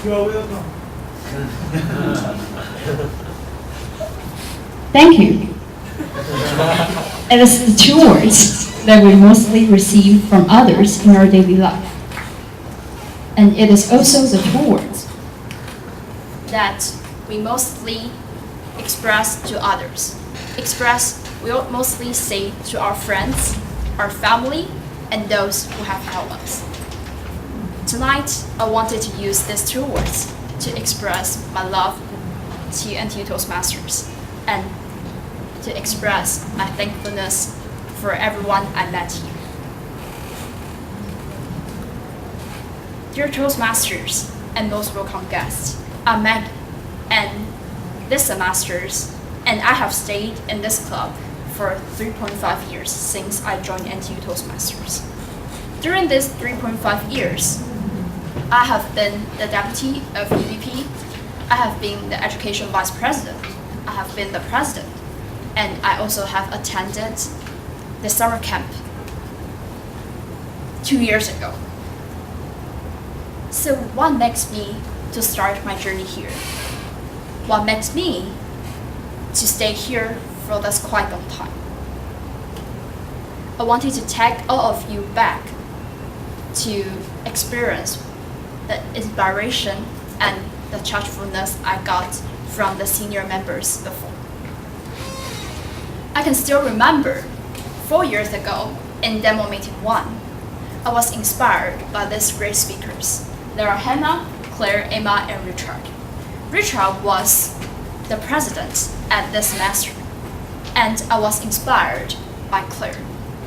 You are welcome. Thank you. It is the two words that we mostly receive from others in our daily life. And it is also the two words that we mostly express to others. We will mostly say to our friends, our family, and those who have helped us. Tonight, I wanted to use these two words to express my love to NTU Toastmasters and to express my thankfulness for everyone I met here. Dear Toastmasters and most welcome guests, I'm Maggie, and this semesters, and I have stayed in this club for 3.5 years since I joined NTU Toastmasters. During these 3.5 years, I have been the deputy of EVP, I have been the education vice president, I have been the president, and I also have attended the summer camp 2 years ago. So what makes me to start my journey here? What makes me to stay here for this quite long time? I wanted to take all of you back to experience the inspiration and the chargefulness I got from the senior members before. I can still remember 4 years ago in demo meeting 1, I was inspired by these great speakers. There are Hannah, Claire, Emma, and Richard. Richard was the president at this semester, and I was inspired by Claire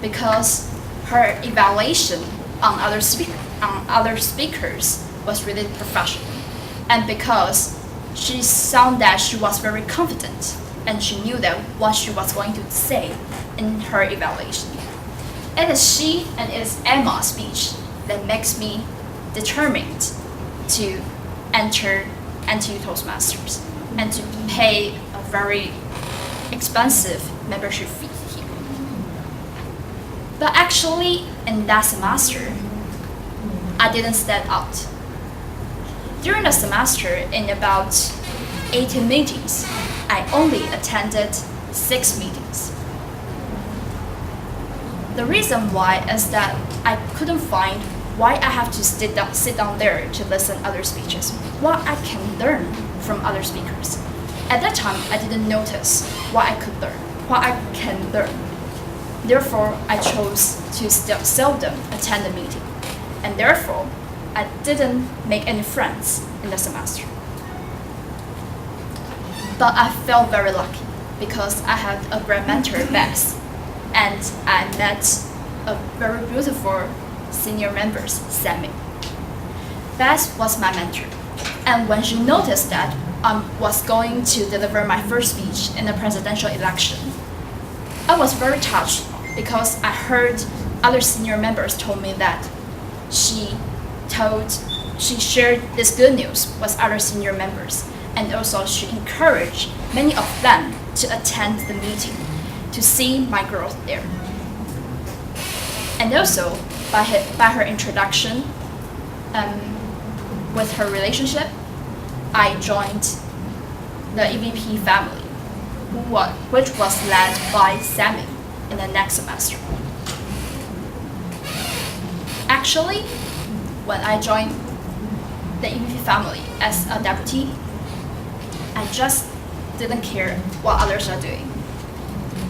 because her evaluation on other speakers was really professional, and because she sounded that she was very confident and she knew that what she was going to say in her evaluation. It is she and it is Emma's speech that makes me determined to enter NTU Toastmasters and to pay a very expensive membership fee here. But actually, in that semester, I didn't stand out. During the semester, in about 18 meetings, I only attended 6 meetings. The reason why is that I couldn't find why I have to sit down there to listen other speeches, what I can learn from other speakers. At that time, I didn't notice what I could learn, what I can learn. Therefore, I chose to seldom attend the meeting, and therefore, I didn't make any friends in the semester. But I felt very lucky because I had a great mentor, Bess, and I met a very beautiful senior members, Sammy. Bess was my mentor, and when she noticed that I was going to deliver my first speech in the presidential election, I was very touched because I heard other senior members told me that she shared this good news with other senior members, and also she encouraged many of them to attend the meeting to see my growth there. And also, by her introduction, with her relationship, I joined the EVP family, which was led by Sammy in the next semester. Actually, when I joined the EVP family as a deputy, I just didn't care what others are doing.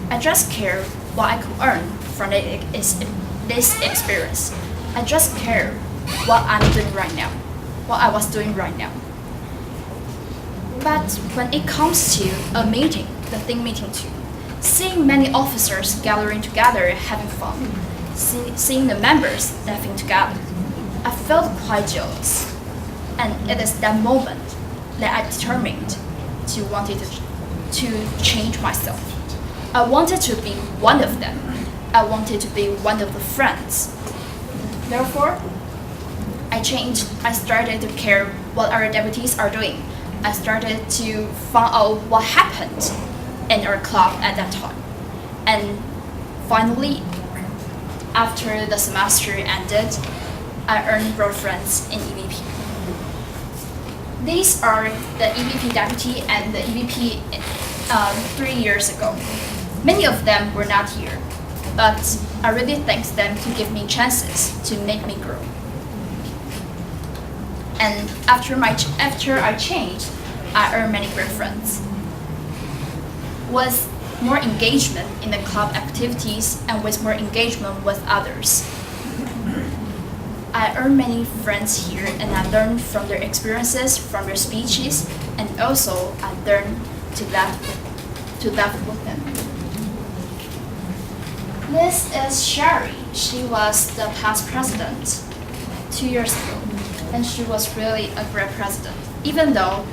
I just care what I could earn from this experience. I just care what I'm doing right now, what I was doing right now. But when it comes to a meeting, the thing meeting too, seeing many officers gathering together having fun, seeing the members laughing together, I felt quite jealous. And it is that moment that I determined to change myself. I wanted to be one of them. I wanted to be one of the friends. Therefore, I changed. I started to care what our deputies are doing. I started to find out what happened in our club at that time. And finally, after the semester ended, I earned broad friends in EVP. These are the EVP deputy and the EVP 3 years ago. Many of them were not here, but I really thank them to give me chances to make me grow. And after I changed, I earned many great friends. With more engagement in the club activities and with more engagement with others, I earned many friends here, and I learned from their experiences, from their speeches, and also I learned to laugh with them. This is Sherry. She was the past president 2 years ago, and she was really a great president, even though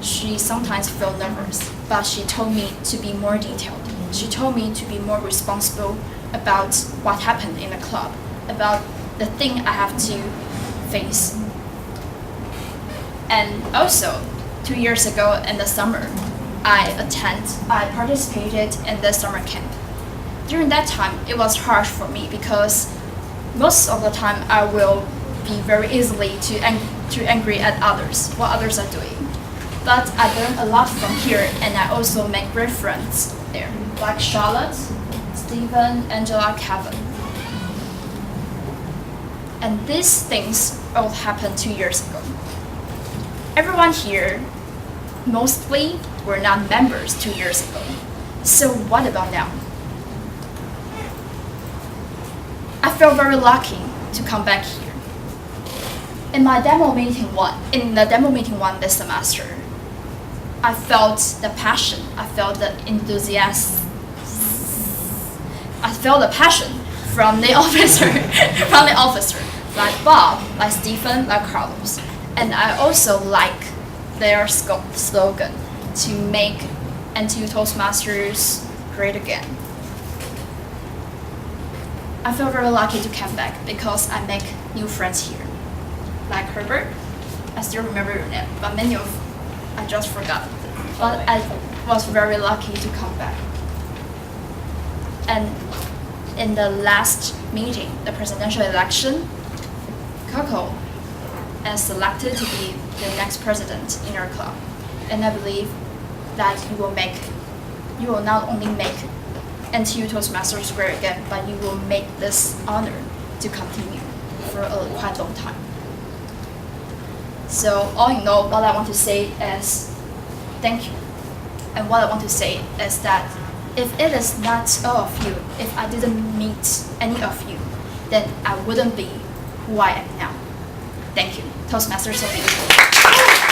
she sometimes felt nervous, but she told me to be more detailed. She told me to be more responsible about what happened in the club, about the thing I have to face. And also, 2 years ago in the summer, I participated in the summer camp. During that time, it was harsh for me because most of the time I will be very easily too angry at others, what others are doing. But I learned a lot from here, and I also make great friends there, like Charlotte, Stephen, Angela, Kevin. And these things all happened 2 years ago. Everyone here mostly were not members 2 years ago. So what about now? I feel very lucky to come back here. In the demo meeting one this semester, I felt the passion, I felt the enthusiasm, I felt the passion from the officer, like Bob, like Stephen, like Carlos. And I also like their slogan, to make NTU Toastmasters great again. I feel very lucky to come back because I make new friends here. Like Herbert, I still remember your name, but many of I just forgot. But I was very lucky to come back. And in the last meeting, the presidential election, Coco is selected to be the next president in our club. And I believe that you will not only make NTU Toastmasters great again, but you will make this honor to continue for a quite long time. So all in all, what I want to say is thank you. And what I want to say is that if it is not all of you, if I didn't meet any of you, then I wouldn't be who I am now. Thank you. Toastmasters are beautiful.